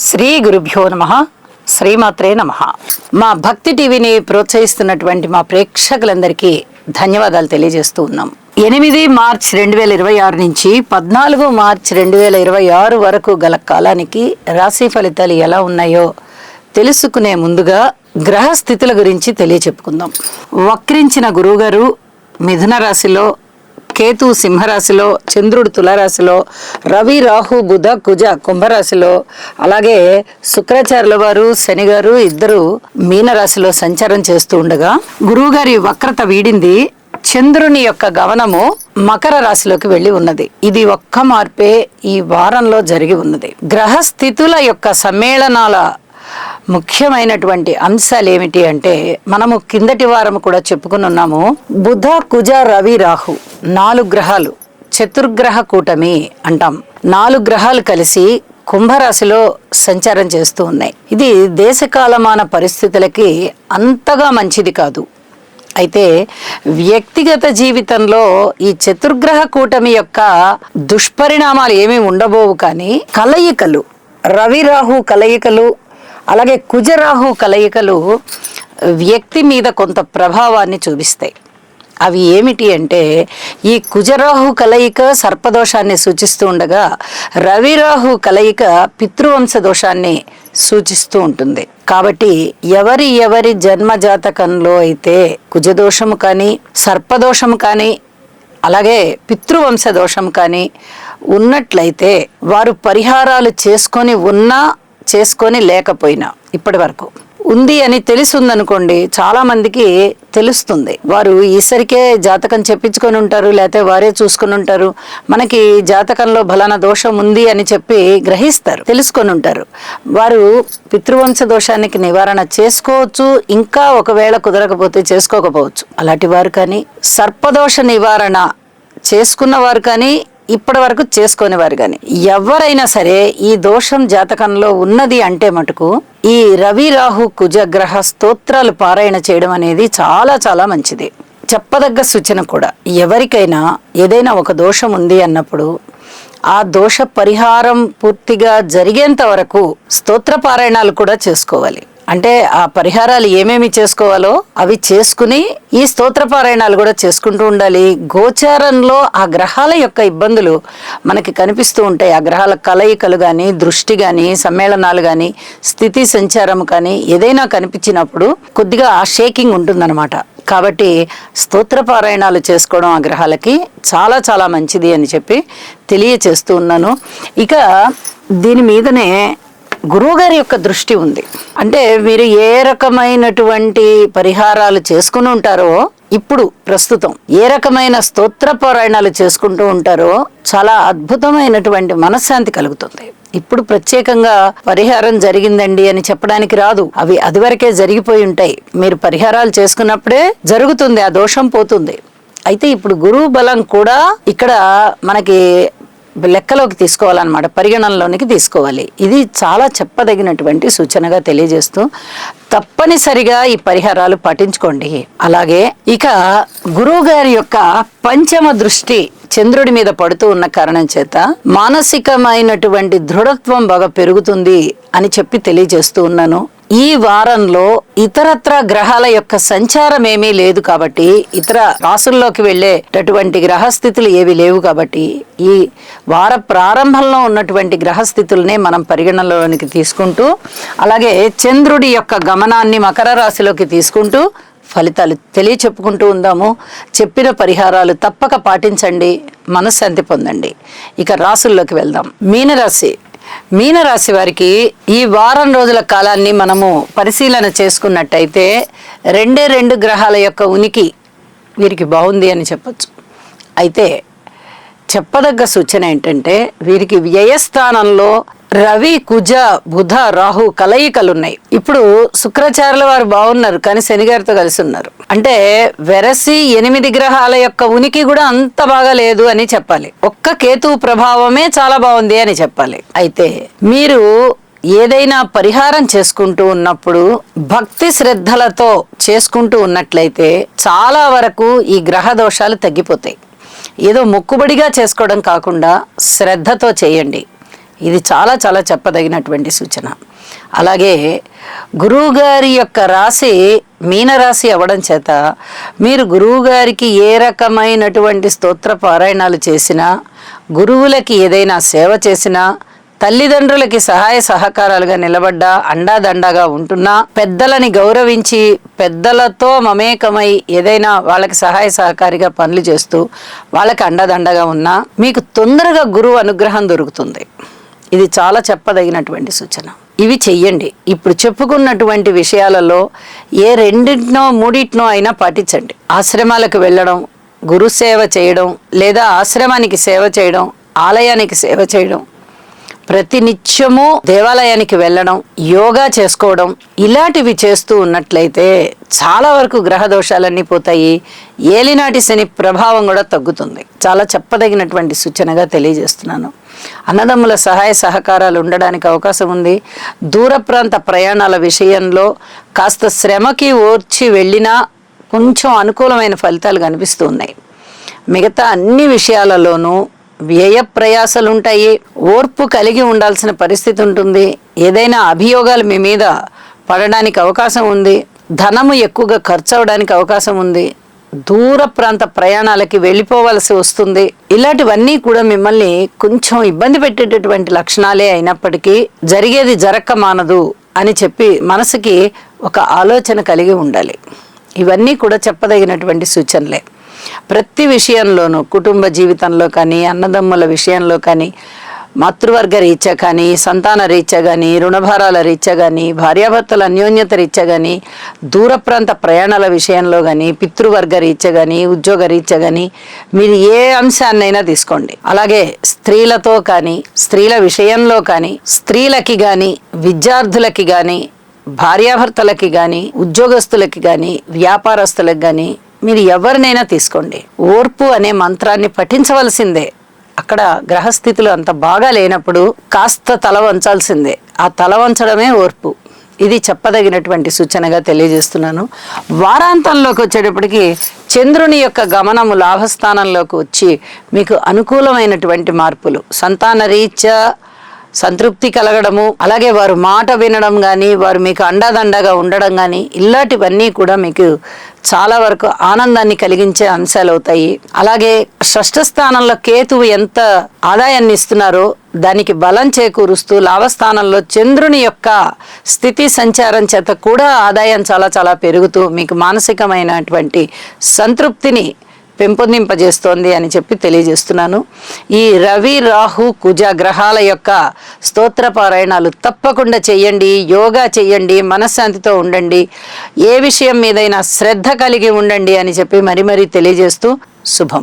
శ్రీ గురుభ్యో నమః. శ్రీమాత్రే నమః. మా భక్తి టీవీని ప్రోత్సహిస్తున్నటువంటి మా ప్రేక్షకులందరికీ ధన్యవాదాలు తెలియజేస్తూ ఉన్నాం. 8 మార్చి 2026 నుంచి 14 మార్చి 2026 వరకు గల కాలానికి రాశి ఫలితాలు ఎలా ఉన్నాయో తెలుసుకునే ముందుగా గ్రహ స్థితుల గురించి తెలియచెప్పుకుందాం. వక్రించిన గురువుగారు మిథున రాశిలో, కేతు సింహరాశిలో, చంద్రుడు తులారాశిలో, రవి రాహు బుధ కుజ కుంభరాశిలో, అలాగే శుక్రాచార్యుల వారు శని గారు ఇద్దరు మీనరాశిలో సంచారం చేస్తూ ఉండగా గురువుగారి వక్రత వీడింది. చంద్రుని యొక్క గమనము మకర రాశిలోకి వెళ్ళి ఉన్నది. ఇది ఒక్క మార్పే ఈ వారంలో జరిగి ఉన్నది. గ్రహ స్థితుల యొక్క సమ్మేళనాల ముఖ్యమైనటువంటి అంశాలు ఏమిటి అంటే, మనము కిందటి వారం కూడా చెప్పుకుని ఉన్నాము. బుధ కుజ రవి రాహు 4 గ్రహాలు చతుర్గ్రహ కూటమి అంటాం. 4 గ్రహాలు కలిసి కుంభరాశిలో సంచారం చేస్తూ ఉన్నాయి. ఇది దేశకాలమాన పరిస్థితులకి అంతగా మంచిది కాదు. అయితే వ్యక్తిగత జీవితంలో ఈ చతుర్గ్రహ కూటమి యొక్క దుష్పరిణామాలు ఏమీ ఉండబోవు, కానీ కలయికలు, రవి రాహు కలయికలు, అలాగే కుజరాహు కలయికలు వ్యక్తి మీద కొంత ప్రభావాన్ని చూపిస్తాయి. అవి ఏమిటి అంటే, ఈ కుజరాహు కలయిక సర్పదోషాన్ని సూచిస్తూ ఉండగా రవిరాహు కలయిక పితృవంశ దోషాన్ని సూచిస్తూ ఉంటుంది. కాబట్టి ఎవరి జన్మజాతకంలో అయితే కుజదోషము కానీ, సర్పదోషము కానీ, అలాగే పితృవంశ దోషం కానీ ఉన్నట్లయితే వారు పరిహారాలు చేసుకొని లేకపోయినా, ఇప్పటి వరకు ఉంది అని తెలుసుందనుకోండి, చాలా మందికి తెలుస్తుంది. వారు ఈసరికే జాతకం చెప్పించుకొని ఉంటారు, లేకపోతే వారే చూసుకొని ఉంటారు. మనకి జాతకంలో బలానా దోషం ఉంది అని చెప్పి గ్రహిస్తారు, తెలుసుకొని ఉంటారు. వారు పితృవంశ దోషానికి నివారణ చేసుకోవచ్చు, ఇంకా ఒకవేళ కుదరకపోతే చేసుకోకపోవచ్చు. అలాంటి వారు కానీ, సర్పదోష నివారణ చేసుకున్న వారు కానీ, ఇప్పటి వరకు చేసుకునేవారు కానీ ఎవరైనా సరే ఈ దోషం జాతకంలో ఉన్నది అంటే మటుకు ఈ రవి రాహు కుజగ్రహ స్తోత్రాలు పారాయణ చేయడం అనేది చాలా చాలా మంచిది. చెప్పదగ్గ సూచన కూడా, ఎవరికైనా ఏదైనా ఒక దోషం ఉంది అన్నప్పుడు ఆ దోష పరిహారం పూర్తిగా జరిగేంత వరకు స్తోత్ర పారాయణాలు కూడా చేసుకోవాలి. అంటే ఆ పరిహారాలు ఏమేమి చేసుకోవాలో అవి చేసుకుని ఈ స్తోత్ర పారాయణాలు కూడా చేసుకుంటూ ఉండాలి. గోచారంలో ఆ గ్రహాల యొక్క ఇబ్బందులు మనకి కనిపిస్తూ ఉంటాయి. ఆ గ్రహాల కలయికలు కానీ, దృష్టి కానీ, సమ్మేళనాలు కానీ, స్థితి సంచారం కానీ ఏదైనా కనిపించినప్పుడు కొద్దిగా ఆ షేకింగ్ ఉంటుందన్నమాట. కాబట్టి స్తోత్ర పారాయణాలు చేసుకోవడం ఆ గ్రహాలకి చాలా చాలా మంచిది అని చెప్పి తెలియచేస్తూ ఉన్నాను. ఇక దీని మీదనే గురువుగారి యొక్క దృష్టి ఉంది. అంటే మీరు ఏ రకమైనటువంటి పరిహారాలు చేసుకుని ఉంటారో, ఇప్పుడు ప్రస్తుతం ఏ రకమైన స్తోత్ర పారాయణాలు చేసుకుంటూ ఉంటారో చాలా అద్భుతమైనటువంటి మనశ్శాంతి కలుగుతుంది. ఇప్పుడు ప్రత్యేకంగా పరిహారం జరిగిందండి అని చెప్పడానికి రాదు. అవి అదివరకే జరిగిపోయి ఉంటాయి. మీరు పరిహారాలు చేసుకున్నప్పుడే జరుగుతుంది, ఆ దోషం పోతుంది. అయితే ఇప్పుడు గురువు బలం కూడా ఇక్కడ మనకి లెక్కలోకి తీసుకోవాలన్నమాట, పరిగణనలోనికి తీసుకోవాలి. ఇది చాలా చెప్పదగినటువంటి సూచనగా తెలియజేస్తూ తప్పనిసరిగా ఈ పరిహారాలు పాటించుకోండి. అలాగే ఇక గురువు గారి యొక్క పంచమ దృష్టి చంద్రుడి మీద పడుతూ ఉన్న కారణం చేత మానసికమైనటువంటి దృఢత్వం బాగా పెరుగుతుంది అని చెప్పి తెలియజేస్తూ ఉన్నాను. ఈ వారంలో ఇతరత్ర గ్రహాల యొక్క సంచారం ఏమీ లేదు కాబట్టి, ఇతర రాసుల్లోకి వెళ్ళేటటువంటి గ్రహస్థితులు ఏవి లేవు కాబట్టి, ఈ వార ప్రారంభంలో ఉన్నటువంటి గ్రహస్థితులనే మనం పరిగణనలోనికి తీసుకుంటూ, అలాగే చంద్రుడి యొక్క గమనాన్ని మకర రాశిలోకి తీసుకుంటూ ఫలితాలు తెలియచెప్పుకుంటూ ఉందాము. చెప్పిన పరిహారాలు తప్పక పాటించండి, మనశ్శాంతి పొందండి. ఇక రాసుల్లోకి వెళ్దాం. మీనరాశి వారికి ఈ వారం రోజుల కాలాన్ని మనము పరిశీలన చేసుకున్నట్టయితే 2 గ్రహాల యొక్క ఉనికి వీరికి బాగుంది అని చెప్పచ్చు. అయితే చెప్పదగ్గ సూచన ఏంటంటే, వీరికి వ్యయస్థానంలో రవి కుజ బుధ రాహు కలయికలున్నాయి. ఇప్పుడు శుక్రాచార్యుల వారు బాగున్నారు, కానీ శని గారితో కలిసి ఉన్నారు. అంటే వెరసి 8 గ్రహాల యొక్క ఉనికి కూడా అంత బాగా లేదు అని చెప్పాలి. ఒక్క కేతు ప్రభావమే చాలా బాగుంది అని చెప్పాలి. అయితే మీరు ఏదైనా పరిహారం చేసుకుంటూ ఉన్నప్పుడు భక్తి శ్రద్ధలతో చేసుకుంటూ ఉన్నట్లయితే చాలా వరకు ఈ గ్రహ దోషాలు తగ్గిపోతాయి. ఏదో మొక్కుబడిగా చేసుకోవడం కాకుండా శ్రద్ధతో చేయండి. ఇది చాలా చాలా చెప్పదగినటువంటి సూచన. అలాగే గురువుగారి యొక్క రాశి మీనరాశి అవ్వడం చేత మీరు గురువుగారికి ఏ రకమైనటువంటి స్తోత్ర పారాయణాలు చేసినా, గురువులకి ఏదైనా సేవ చేసినా, తల్లిదండ్రులకి సహాయ సహకారాలుగా నిలబడ్డా, అండాదండాగా ఉంటున్నా, పెద్దలని గౌరవించి పెద్దలతో మమేకమై ఏదైనా వాళ్ళకి సహాయ సహకారిగా పనులు చేస్తూ వాళ్ళకి అండాదండగా ఉన్నా మీకు తొందరగా గురువు అనుగ్రహం దొరుకుతుంది. ఇది చాలా చెప్పదగినటువంటి సూచన. ఇవి చెయ్యండి. ఇప్పుడు చెప్పుకున్నటువంటి విషయాలలో ఏ రెండింటినో మూడింటినో అయినా పాటించండి. ఆశ్రమాలకు వెళ్ళడం, గురు సేవ చేయడం, లేదా ఆశ్రమానికి సేవ చేయడం, ఆలయానికి సేవ చేయడం, ప్రతినిత్యము దేవాలయానికి వెళ్ళడం, యోగా చేసుకోవడం, ఇలాంటివి చేస్తూ ఉన్నట్లయితే చాలా వరకు గ్రహ దోషాలన్నీ పోతాయి. ఏలినాటి శని ప్రభావం కూడా తగ్గుతుంది. చాలా చెప్పదగినటువంటి సూచనగా తెలియజేస్తున్నాను. అన్నదమ్ముల సహాయ సహకారాలు ఉండడానికి అవకాశం ఉంది. దూర ప్రాంత ప్రయాణాల విషయంలో కాస్త శ్రమకి ఓర్చి వెళ్ళినా కొంచెం అనుకూలమైన ఫలితాలు కనిపిస్తూ ఉన్నాయి. మిగతా అన్ని విషయాలలోనూ వ్యయ ప్రయాసాలు ఉంటాయి. ఓర్పు కలిగి ఉండాల్సిన పరిస్థితి ఉంటుంది. ఏదైనా అభియోగాలు మీ మీద పడడానికి అవకాశం ఉంది. ధనము ఎక్కువగా ఖర్చు అవడానికి అవకాశం ఉంది. దూర ప్రాంత ప్రయాణాలకి వెళ్ళిపోవలసి వస్తుంది. ఇలాంటివన్నీ కూడా మిమ్మల్ని కొంచెం ఇబ్బంది పెట్టేటటువంటి లక్షణాలే అయినప్పటికీ జరిగేది జరక్క మానదు అని చెప్పి మనసుకి ఒక ఆలోచన కలిగి ఉండాలి. ఇవన్నీ కూడా చెప్పదగినటువంటి సూచనలే. ప్రతి విషయంలోనూ, కుటుంబ జీవితంలో కానీ, అన్నదమ్ముల విషయంలో కానీ, మాతృవర్గ రీత్యా కానీ, సంతాన రీత్యా కానీ, రుణభారాల రీత్యా కానీ, భార్యాభర్తల అన్యోన్యత రీత్యా కానీ, దూర ప్రాంత ప్రయాణాల విషయంలో కానీ, పితృవర్గ రీత్యా కానీ, ఉద్యోగ రీత్యా కానీ, మీరు ఏ అంశాన్నైనా తీసుకోండి. అలాగే స్త్రీలతో కానీ, స్త్రీల విషయంలో కానీ, స్త్రీలకి కానీ, విద్యార్థులకి కానీ, భార్యాభర్తలకి కానీ, ఉద్యోగస్తులకి కానీ, వ్యాపారస్తులకు కానీ, మీరు ఎవరినైనా తీసుకోండి. ఓర్పు అనే మంత్రాన్ని పఠించవలసిందే. అక్కడ గ్రహస్థితులు అంత బాగా లేనప్పుడు కాస్త తల వంచాల్సిందే. ఆ తల వంచడమే ఓర్పు. ఇది చెప్పదగినటువంటి సూచనగా తెలియజేస్తున్నాను. వారాంతంలోకి వచ్చేటప్పటికి చంద్రుని యొక్క గమనము లాభస్థానంలోకి వచ్చి మీకు అనుకూలమైనటువంటి మార్పులు, సంతాన రీత్యా సంతృప్తి కలగడము, అలాగే వారు మాట వినడం కానీ, వారు మీకు అండాదండగా ఉండడం కానీ, ఇలాంటివన్నీ కూడా మీకు చాలా వరకు ఆనందాన్ని కలిగించే అంశాలు అవుతాయి. అలాగే షష్ఠ స్థానంలో కేతువు ఎంత ఆదాయాన్ని ఇస్తున్నారో దానికి బలం చేకూరుస్తూ లాభస్థానంలో చంద్రుని యొక్క స్థితి సంచారం చేత కూడా ఆదాయం చాలా చాలా పెరుగుతూ మీకు మానసికమైనటువంటి సంతృప్తిని పెంపొందింపజేస్తోంది అని చెప్పి తెలియజేస్తున్నాను. ఈ రవి, రాహు, కుజ గ్రహాల యొక్క స్తోత్ర పారాయణాలు తప్పకుండా చెయ్యండి. యోగా చెయ్యండి. మనశ్శాంతితో ఉండండి. ఏ విషయం మీదైనా శ్రద్ధ కలిగి ఉండండి అని చెప్పి మరీ తెలియజేస్తూ శుభం.